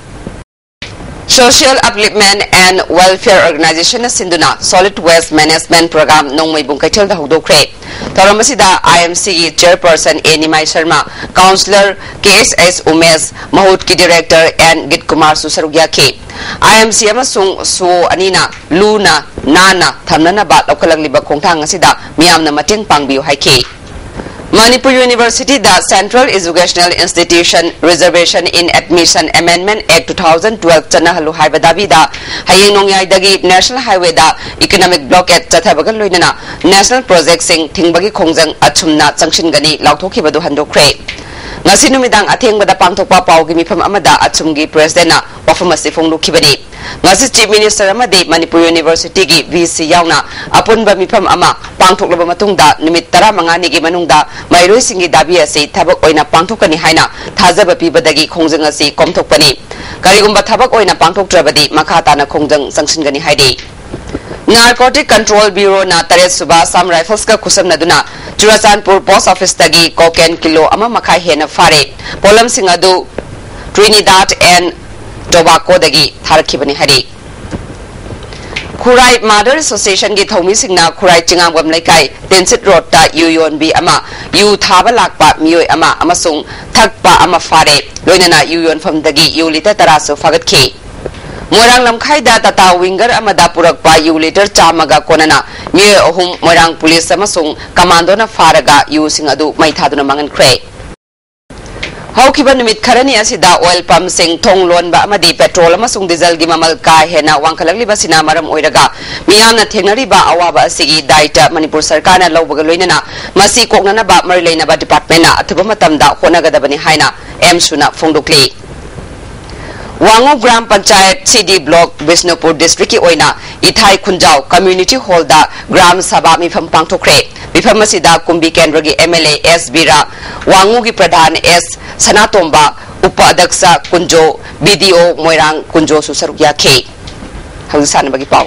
Social Upliftment and Welfare Organization Sinduna Solid Waste Management Program Nongmai Bungkaitil da Hudokre Taramasida IMC Chairperson Nimai Sharma Councillor KSS Umes Mahut ki Director and Git Kumar Su Sarugya K. IMC amasung Su Anina Luna Nana Thamnana Bat Lokalang Liba Kongtang Asida Miyamna Mating Pangbiu Haike Manipuri University the Central Educational Institution Reservation in Admission Amendment Act 2012 Chanahalu Haiba Davida Haying Nongyai Dagi National Highway da Economic Blockade Chathabagan Loinana National Project Sing Tingbagi Kongjang Achumna Changshin Gani Lautoki Badu Handokre Ngasi numidang atheng bada pangthokpa paugi mifam amada achumgi president na wafam asi fonglukibani ngasi chief minister amadi Manipur University gi VC yauna apunba mifam ama pangthoklaba matungda numit 15 ni gi manungda mairoi singi dabi asi thabak oina pangthokani haina thajaba pibadagi khongjang asi komthokpani karigumba thabak oina pangthoktrabadi makhata na khongjang sangsingani haidi Narcotic Control Bureau na Taret Suba Sam Rifles ka kusam na duna Churachandpur Post Office tagi cocaine kilo ama makai hena fare polam singadu Trinidad and Tobago dagi tharakibani hari Kurai Mother Association gi thomi singna Kurai chingangwam laikai Tensit Road ta Yuyon bi ama yu thaba lakpa miyoi ama amasung thakpa ama fare loinana Yuyon fam dagi yu liter taraso fagat ke Moirang Lamkhai da Tata Winger Amada Purakpa yu liter chamaga konana Nye Ohum Moirang Police Amasung Commando na Faraga yu singadu maithaduna mangan kre Haukiba numit karani asida oil pump sing thonglon ba amadi petrol amasung diesel gi mamal ka hena wangkhalagli basina maram oiraga miyamna thengnari ba awaba asigi daita Manipur Sarkar na lawbaga loinana masi koknana ba marileina ba department na athuba matamda honagadabani haina M suna fongdokli Wangu Gram Panchayat CD Block Bisnupur District ki oina Ithai Khunjau Community Hall da Gram Sabha mifam pangthokre mifam asida Kumbi Kendra gi MLA S Bira Wangu gi Pradhan S Sanatomba Upadaksa Kunjo BDO Moirang Kunjo Susarugya K Hausan bagi pau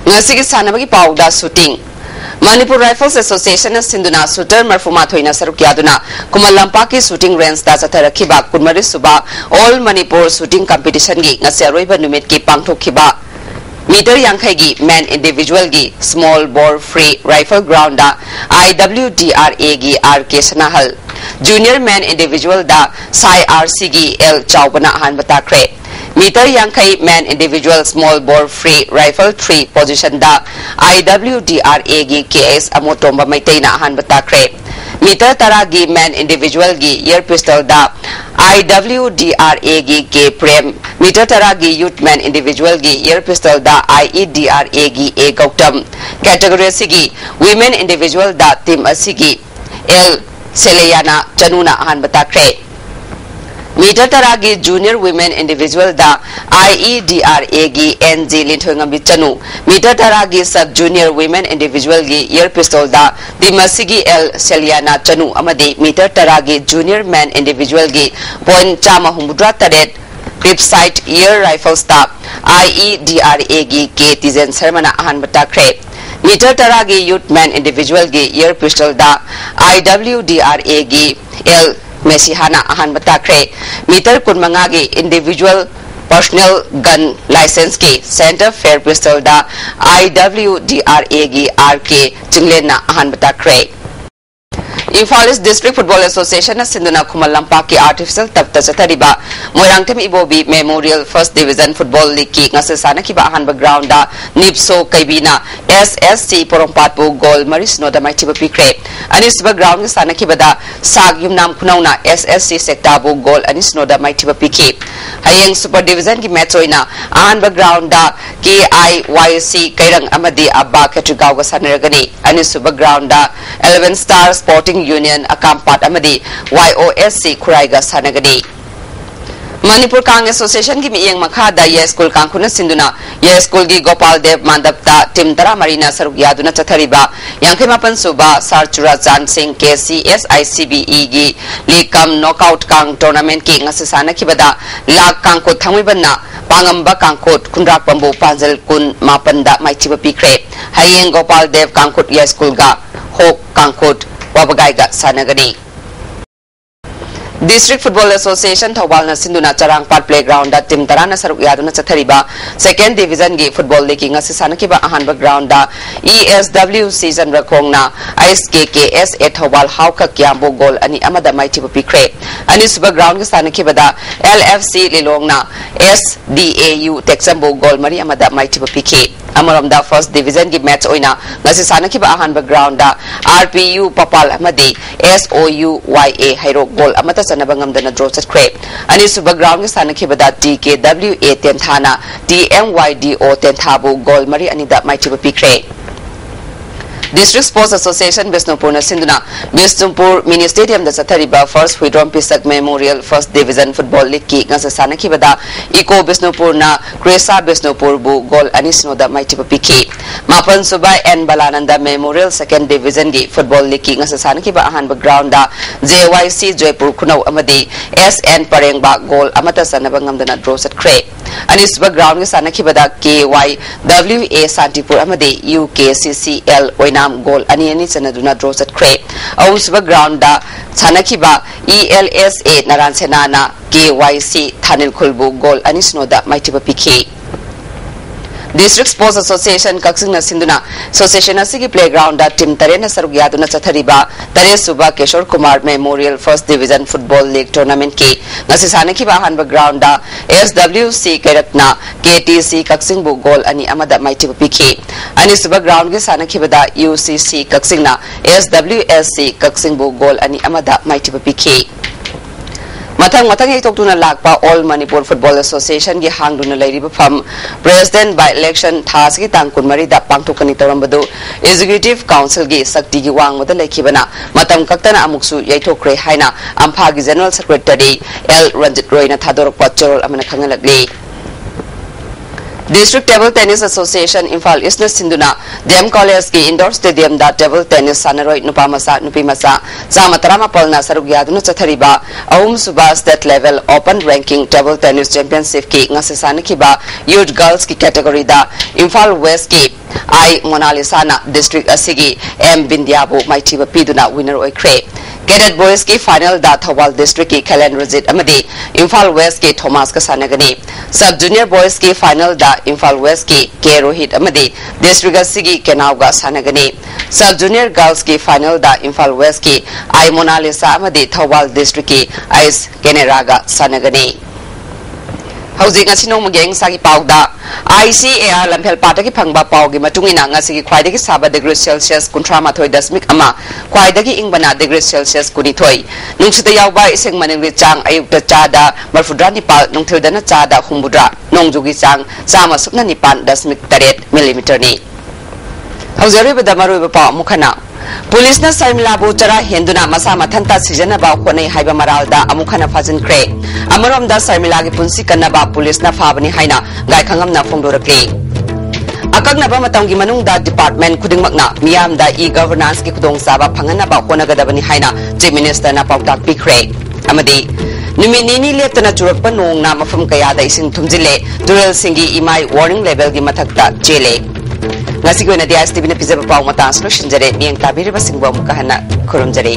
Ngasigi sanabagi pauda shooting Manipur Rifles Association na sinduna shooter marfuma thoina sarukyaduna Kumalampaki shooting range da chatharakhiba kunmari suba all Manipur shooting competition gi ngasiaroiba numit ki pangthokhiba meter yankhai gi man individual gi small bore free rifle ground da IWDRA gi RK Sanahal junior man individual da Sai RC gi L Chaubana han batakre Meter Yankai man individual small bore free rifle 3 position da IWDRA gi KS Amotomba Maitaina han batakre Meter Taragi man individual gi air pistol da IWDRA gi K Prem Meter Taragi youth man individual gi air pistol da IEDRA gi A Gautam category sigi women individual da team asigi L Seleyana Chanuna han batakre metre तरा की junior women individual दा IEDRA की NG लिंथोंगमी Chanu metre तरा की sub junior women individual की air पिस्तौल दा दिमसी की L सेलियाना चनु अमदी मीटर तरा की जूनियर मैन इंडिविजुअल की point Chama हुमुद्रा तरेट clip site air rifles दा IEDRA की के तिजेन शर्मना अहन बताख्रे मीटर तरा की यूथ मैन इंडिविजुअल की एयर पिस्तौल दा IWDRA की L मेसिहाना अहन बताख्रे मीटर कुनमंगा की इंडिविजुअल पर्सनल गन लाइसेंस की सेंटर फेयर पिस्तौल दा IWDRA की RK चिंगलेना अहन बताख्रे Imphal East District football Association सिंधुना खुमल लंपा की आर्टिफिशियल तब चथरीबा Moirangthem Ibobi Memorial first division football league की ngase सानखिबा अहानबा ग्राउंड दा निप्सो कैबीना SSC पोरोंपाटबो गोल मरिसनो दा माइथिबा पिक्रे अनिसबा ग्राउंड के सानखिबदा साग युमनाम खुनौना SSC सेक्टाबो गोल अनिसनो दा माइथिबा पिके हयेंग सुपर डिवीजन की मैच होइना अहानबा ग्राउंड दा KIYC कैरंग अमदी अब्बा केट्रिगाव गा सानरगनी अनिसबा ग्राउंड दा 11 स्टार स्पोर्टिंग यूनियन अकामपाट अमदी YOSC खुराइगा सानगनी मणिपुर कांग एसोसिएशन की मियंग मखादा ये स्कूल कांखुना सिंधुना ये स्कूल की गोपाल देव मांडपता टीम तरा मरीना सरुक यादुना चथरीबा यांखेमापन सुबा सारचुरा जान सिंह के CSICBE की लीग कम नॉकआउट कांग टूर्नामेंट की ngase सानखिबदा लाख कांकोट थांगमिबना पांगंबा कांकोट खुनराक पंबो पांजल कुन मापनदा माइचिबा पिक्रे हयेंग गोपाल देव कांकोट ये स्कूल गा होक कांकोट वाबगाइगा सानगनी डिस्ट्रिक्ट फुटबॉल एसोसिएशन थौबाल सिंधुना चरांगपाट प्लेग्राउंड टीम तराना सरुक यादुना चथरीबा सेकेंड डिवीजन की फुटबॉल लीग की ngase सानखिबा अहानबा ग्राउंड ESW सीजन रखोंगना ISKKS ए थौबाल हाउका क्याम्बो गोल अनि अमदा माइथिबा पिक्रे अनि सुबा ग्राउंड के सानखिबदा LFC लिलोंगना SDAU टेक्सम्बो गोल मरी अमदा माइथिबा पिके अमरमदा फर्स्ट डिवीजन की मैच ओइना ngase सानखिबा अहानबा ग्राउंड RPU पपाल अमदी SOUYA हैरो गोल अमता चनबंगमदना ड्रॉ चख्रे अनि सुबा ग्राउंड के सानखिबदा TKWA तेंथाना TMYDO तेंथाबो गोल मरी अनिदा माइथिबा पिक्रे डिस्ट्रिक्ट स्पोर्ट्स एसोसिएशन बिष्णुपुर सिंधुना बिष्णुपुर मिनी स्टेडियम दा चथरीबा first Huidrom Pisak memorial first division football league की ngase सानखिबदा इको बिष्णुपुर ना क्रेसा बिष्णुपुर बु गोल अनिसनो दा माइथिबा पिके मापन सुबा एन बलानंदा मेमोरियल सेकेंड डिवीजन की फुटबॉल लीग की ngase सानखिबा अहानबा ग्राउंड दा JYC जयपुर खुनौ अमदी SN परेंगबा गोल अमता सनबंगमदना ड्रॉ चख्रे अनिसबा ग्राउंड के सानखिबदा KYWA शांतिपुर अमदी UKCCL नाम गोल अनि चनदुना ड्रॉ चख्रे औसबा ग्राउंड दा सानखिबा ELSA नारायण सेनाना KYC थानिल खुलबु गोल अनि स्नोदा माइथिबा पिखे डिस्ट्रिक्ट स्पोर्ट्स एसोसिएशन कक्सिंग सिंधुना एसोसिएशन की प्लेग्राउंड टीम तरेना सरुक यादुना चथरीबा तरे सुबा Kishore Kumar memorial first division football league tournament की ngase सानखिबा अहानबा ग्राउंड SWC कैरकना KTC कक्सिंग बु गोल अनि अमदा माइथिबा पिखे अनि सुबा ग्राउंड के सानखिबदा UCC कक्सिंगना SWSC कक्सिंग बु गोल अनि अमदा माइथिबा पिखे मथंग मथंग एकतोक्तुना Lakpa all Manipur football association की हांगदुना लेरिबा फम प्रेसिडेंट बाय इलेक्शन थास की तांग कुनमरी दा पांगथोकनी तोरंबदु एग्जीक्यूटिव काउंसिल की शक्ति की वांगमदा लेखिबना मतम कक्तना अमुक्सु यैथोक्रे हाइना अम्फा की जनरल सेक्रेटरी L रंजित रोयना थादोरकपा चोरल अमना खंगलगले district table tennis association Imphal east सिंधुना DM कॉलेज की इंडोर स्टेडियम दा टेबल टेनिस सानरोय नुपा मसा नुपी मसा चामतरामा पलना सरुक यादुना चथरीबा अहुम सुबा state level open ranking table tennis championship की ngase सानखिबा यूथ गर्ल्स की कैटेगरी दा इम्फाल वेस्ट की I मोनालिसाना डिस्ट्रिक्ट असिगी M बिंदियाबु माइथिबा पीदुना विनर ओइख्रे कैडेट बॉयज की फाइनल दा थौबाल डिस्ट्रिक्ट की खैलेन रजित अमदी इम्फाल वेस्ट के थॉमस का सानगनी सब जूनियर बॉयज की फाइनल दा इम्फाल वेस्ट की के रोहित अमदी डिस्ट्रिक्ट असिगी केनाव का सानगनी सब जूनियर गर्ल्स की फाइनल दा इम्फाल वेस्ट की I मोनालिसा अमदी थौबाल डिस्ट्रिक्ट की आइस केनेरागा सानगनी हौजिक नसिनो मुगेंग सागी पाउदा ICAR लम्फेल पाटकी फंगबा पाउगी मतुंगिना ngasi ख्वाइदगी साबा डिग्री सेल्सियस 38.1 ख्वाइदगी इंगबना डिग्री सेल्सियस 93 नुंगसिता यावबा इसेंग मनिंगरि चांग अयुक्ता चादा मरफुद्रा निपाल नुंगथिलदना चादा हुंबुद्रा नोंगजुगी चांग चामा सुपना निपान 10.8 मिलीमीटर नि हौजरिबदा मरुइबा पाउ मुखना पुलिस ना शर्मिलाबू चरा हेंदुना मसा मथंता सिजनबा होने हाइबा मरालदा अमुखना फाजिनख्रे अमरोमदा शर्मिला की पुंसी कन्नबा पुलिस ना फाबनी हाइना गायखंगमना फोंदोरक्ले अकंगनबा मतंगी मनुंगदा डिपार्टमेंट खुदिंगमकना मियामदा ई गवर्नेंस की खुदोंगसाबा फंगनबा होनगदबनी हाइना चीफ मिनिस्टर ना पाउताक पिख्रे अमदी नुमित निनी लेप्तना चुरकपा नोंगना मफम कयादा इसिंग थुमजिले तुरल सिंगी इमाई वार्निंग लेवल की मथक्ता चेले ISTV ने पिजब पाव मतांस लो शिंजरे मियंग ताबिरबा सिंगबो मुकहना खुरुमजरे